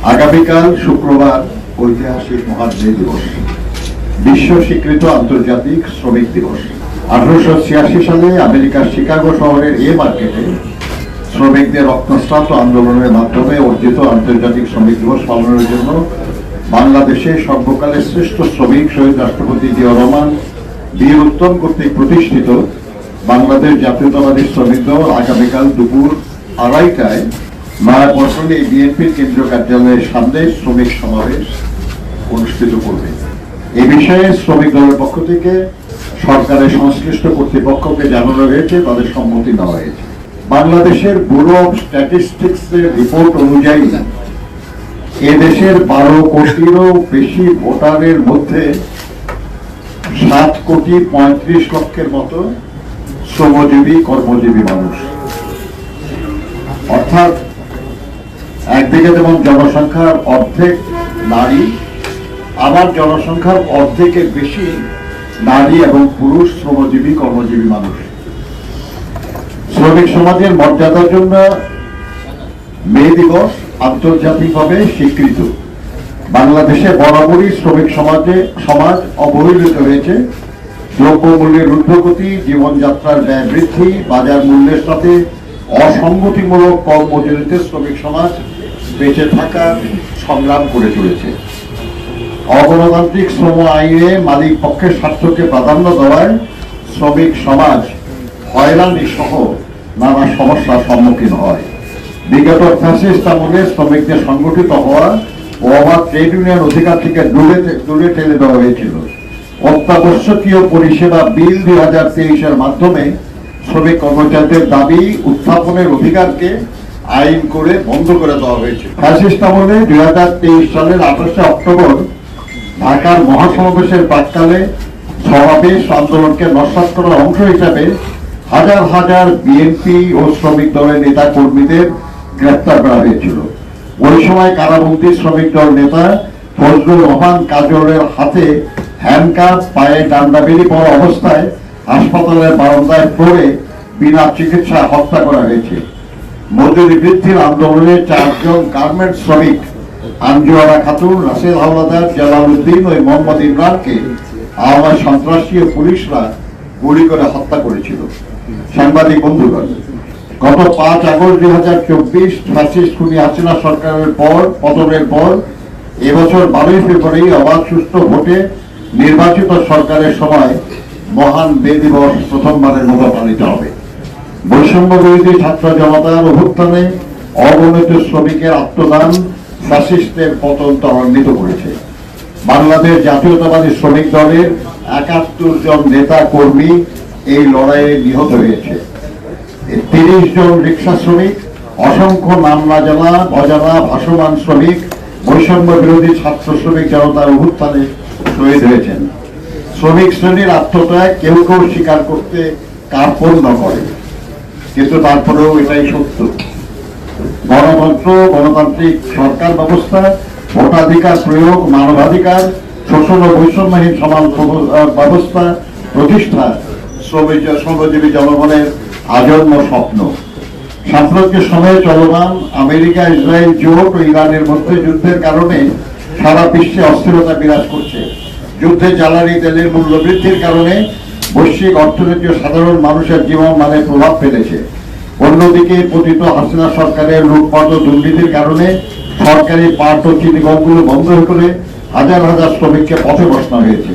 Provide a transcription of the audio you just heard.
আগামীকাল শুক্রবার ঐতিহাসিক মহান মে দিবস, বিশ্ব স্বীকৃত আন্তর্জাতিক শ্রমিক দিবস। 1886 সালে আমেরিকার শিকাগো শহরের এ মার্কেটে শ্রমিকদের রক্তস্নাত আন্দোলনের মাধ্যমে অর্জিত আন্তর্জাতিক শ্রমিক দিবস পালনের জন্য বাংলাদেশে সর্বকালের শ্রেষ্ঠ শ্রমিক শহীদ রাষ্ট্রপতি জিয়া রহমান বীর উত্তম কর্তৃক প্রতিষ্ঠিত বাংলাদেশ জাতীয়তাবাদী শ্রমিক দল আগামীকাল দুপুর 2:30টায় নয়াপল্টনে বিএনপির কেন্দ্রীয় কার্যালয়ের সামনে শ্রমিক সমাবেশ অনুষ্ঠিত করবে। এ বিষয়ে শ্রমিক দলের পক্ষ থেকে সরকারের সংশ্লিষ্ট কর্তৃপক্ষকে জানানো হয়েছে, তাদের সম্মতি নেওয়া হয়েছে। বাংলাদেশের ব্যুরো অব স্ট্যাটিস্টিক্সের রিপোর্ট অনুযায়ী এদেশের 12 কোটিরও বেশি ভোটারের মধ্যে 7,35,00,000 মতো শ্রমজীবী কর্মজীবী মানুষ। অর্থাৎ একদিকে যেমন জনসংখ্যার অর্ধেক নারী, আবার জনসংখ্যার অর্ধেকের বেশি নারী এবং পুরুষ শ্রমজীবী কর্মজীবী মানুষ। শ্রমিক সমাজের মর্যাদার জন্য মে দিবস আন্তর্জাতিকভাবে স্বীকৃত। বাংলাদেশে বরাবরই শ্রমিক সমাজ অবহেলিত হয়েছে। দ্রব্যমূল্যের ঊর্ধ্বগতি, জীবনযাত্রার ব্যয় বৃদ্ধি, বাজার মূল্যের সাথে অসঙ্গতিমূলক কম মজুরিতে শ্রমিক সমাজ বেঁচে থাকার সংগ্রাম করে চলেছে। অগণতান্ত্রিক শ্রম আইনে মালিক পক্ষের স্বার্থকে প্রাধান্য দেওয়ায় শ্রমিক সমাজ হয়রানি সহ নানা সমস্যার সম্মুখীন হয়। বিগত ফ্যাসিস্ট আমলে শ্রমিকদের সংগঠিত হওয়া ও অবাধ ট্রেড ইউনিয়ন অধিকার থেকে দূরে ঠেলে দেওয়া হয়েছিল। অত্যাবশ্যকীয় পরিষেবা বিল 2023-এর মাধ্যমে শ্রমিক কর্মচারীদের দাবি উত্থাপনের অধিকারকে আইন করে বন্ধ করে দেওয়া হয়েছে। ফ্যাসিস্ট আমলে 2023 সালের 28 অক্টোবর ঢাকার মহাসমাবেশের প্রাক্কালে সমাবেশ আন্দোলনকে নস্যাৎ করার অংশ হিসাবে হাজার হাজার বিএনপি ও শ্রমিক দলের নেতা কর্মীদের গ্রেপ্তার করা হয়েছিল। ওই সময় কারাবন্দী শ্রমিক দল নেতা ফজলুর রহমান কাজলের হাতে হ্যান্ডকাপ, পায়ে ডান্ডা বেরি পড়া অবস্থায় হাসপাতালের বারান্দায় পড়ে বিনা চিকিৎসায় হত্যা করা হয়েছে। মজুরি বৃদ্ধির আন্দোলনে 4 জন গার্মেন্ট শ্রমিক আঞ্জুয়ারা খাতুন, রাসেল হাওলাদার, জালালউদ্দিন ও মোহাম্মদ ইমরানকে আওয়ামী সন্ত্রাসী ও পুলিশরা গুলি করে হত্যা করেছিল। সাংবাদিক বন্ধুগণ, গত 5 আগস্ট 2024 ফ্যাসিস্ট খুনি হাসিনা সরকারের পতনের পর এবছর 12 ফেব্রুয়ারি অবাধ সুষ্ঠু ভোটে নির্বাচিত সরকারের সময় মহান মে দিবস প্রথমবারের মতো পালিত হবে। বৈষম্য বিরোধী ছাত্র জনতার অভ্যুত্থানে অগণিত শ্রমিকের আত্মদান ফ্যাসিস্টের পতন ত্বরান্বিত করেছে। বাংলাদেশ জাতীয়তাবাদী শ্রমিক দলের 71 জন নেতা কর্মী এই লড়াইয়ে নিহত হয়েছে। 30 জন রিক্সা শ্রমিক, অসংখ্য নাম না জানা অজানা ভাসমান শ্রমিক বৈষম্য বিরোধী ছাত্র শ্রমিক জনতার অভ্যুত্থানে শহীদ হয়েছেন। শ্রমিক শ্রেণীর আত্মত্যাগ কেউ কেউ স্বীকার করতে কার্পণ্য করে, কিন্তু তারপরেও এটাই সত্য। গণতন্ত্র, গণতান্ত্রিক সরকার ব্যবস্থা, ভোটাধিকার প্রয়োগ, মানবাধিকার, শোষণ ও বৈষম্যহীন সমাজ ব্যবস্থা প্রতিষ্ঠা শ্রমজীবী জনগণের আজন্ম স্বপ্ন। সাম্প্রতিক সময়ে চলমান আমেরিকা ইসরায়েল জোট ও ইরানের মধ্যে যুদ্ধের কারণে সারা বিশ্বে অস্থিরতা বিরাজ করছে। যুদ্ধে জ্বালানি তেলের মূল্য বৃদ্ধির কারণে বৈশ্বিক অর্থনীতি ও সাধারণ মানুষের জীবন মানে প্রভাব ফেলেছে। অন্যদিকে পতিত হাসিনা সরকারের লুটপাট ও দুর্নীতির কারণে সরকারি পাট ও চিনি কলগুলো বন্ধ করে হাজার হাজার শ্রমিককে পথে বসানো হয়েছে।